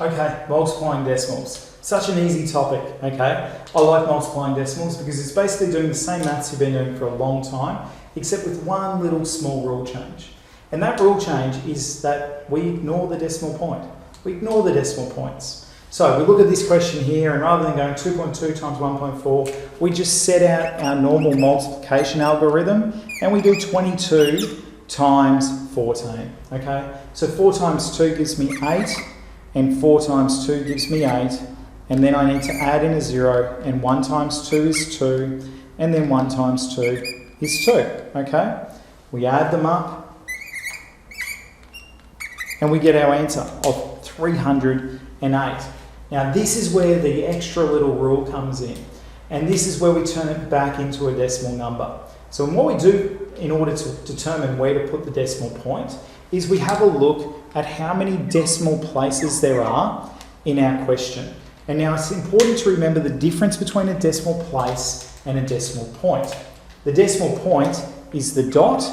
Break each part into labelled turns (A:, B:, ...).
A: Okay, multiplying decimals. Such an easy topic, okay? I like multiplying decimals because it's basically doing the same maths you've been doing for a long time, except with one little small rule change. And that rule change is that we ignore the decimal point. We ignore the decimal points. So we look at this question here, and rather than going 2.2 times 1.4, we just set out our normal multiplication algorithm, and we do 22 times 14, okay? So 4 times 2 gives me 8, and 4 times 2 gives me 8, and then I need to add in a 0, and 1 times 2 is 2, and then 1 times 2 is 2, okay? We add them up, and we get our answer of 308. Now this is where the extra little rule comes in, and this is where we turn it back into a decimal number. So what we do in order to determine where to put the decimal point is we have a look at how many decimal places there are in our question. And now it's important to remember the difference between a decimal place and a decimal point. The decimal point is the dot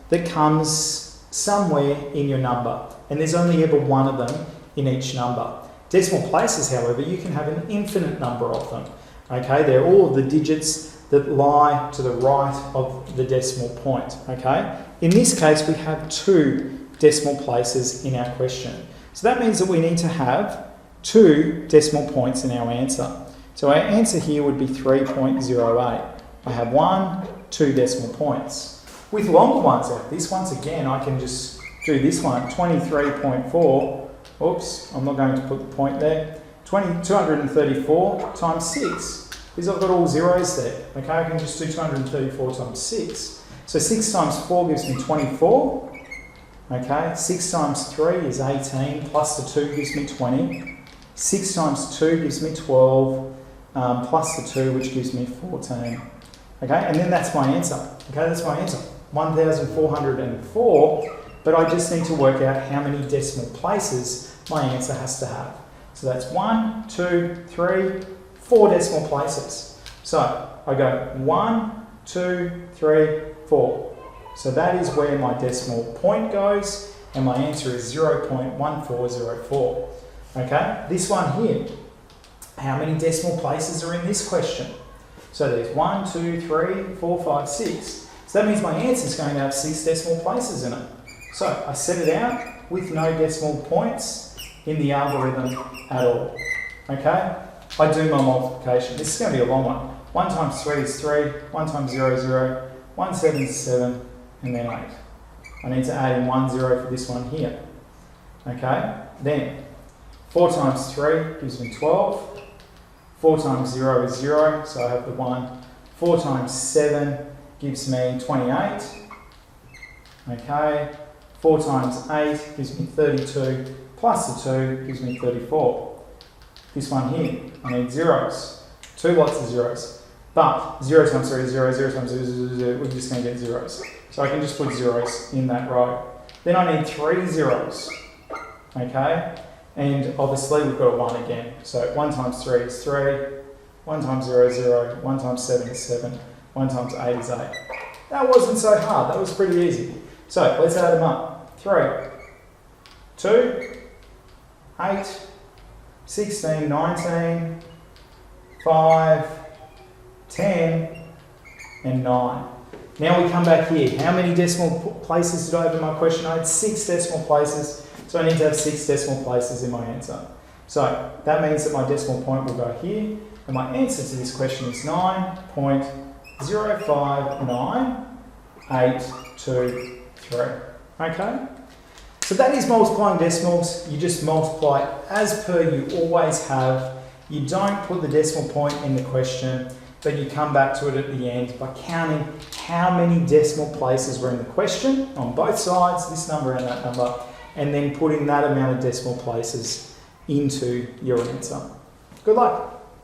A: that comes somewhere in your number, and there's only ever one of them in each number. Decimal places, however, you can have an infinite number of them. Okay, they're all of the digits that lie to the right of the decimal point. Okay, in this case, we have 2 decimal places in our question. So that means that we need to have 2 decimal points in our answer. So our answer here would be 3.08. I have 1, 2 decimal points. With longer ones like this, once again, I can just do this one, 23.4. Oops, I'm not going to put the point there. 234 times 6, because I've got all zeros there. Okay, I can just do 234 times 6. So 6 times 4 gives me 24. Okay, 6 times 3 is 18, plus the 2 gives me 20. 6 times 2 gives me 12, plus the 2, which gives me 14. Okay, and then that's my answer. Okay, that's my answer, 1,404. But I just need to work out how many decimal places my answer has to have. So that's 1, 2, 3, 4 decimal places. So I go 1, 2, 3, 4. So that is where my decimal point goes, and my answer is 0.1404. Okay, this one here, how many decimal places are in this question? So there's 1, 2, 3, 4, 5, 6. So that means my answer is going to have 6 decimal places in it. So I set it out with no decimal points in the algorithm at all. Okay? I do my multiplication. This is going to be a long one. 1 times 3 is 3, 1 times 0 is 0, 1 7 is 7, and then 8. I need to add in 1 0 for this one here. Okay? Then 4 times 3 gives me 12. 4 times 0 is 0, so I have the 1. 4 times 7 gives me 28. Okay? 4 times 8 gives me 32, plus the 2 gives me 34. This one here, I need zeros. 2 lots of zeros. But 0 times 3 is 0, 0 times 0 is 0, we're just going to get zeros. So I can just put zeros in that row. Then I need 3 zeros. Okay? And obviously we've got a 1 again. So 1 times 3 is 3, 1 times 0 is 0, 1 times 7 is 7, 1 times 8 is 8. That wasn't so hard, that was pretty easy. So let's add them up. 3, 2, 8, 16, 19, 5, 10, and 9. Now we come back here. How many decimal places did I have in my question? I had 6 decimal places, so I need to have 6 decimal places in my answer. So that means that my decimal point will go here, and my answer to this question is 9.059823. Okay? So that is multiplying decimals. You just multiply as per you always have. You don't put the decimal point in the question, but you come back to it at the end by counting how many decimal places were in the question on both sides, this number and that number, and then putting that amount of decimal places into your answer. Good luck.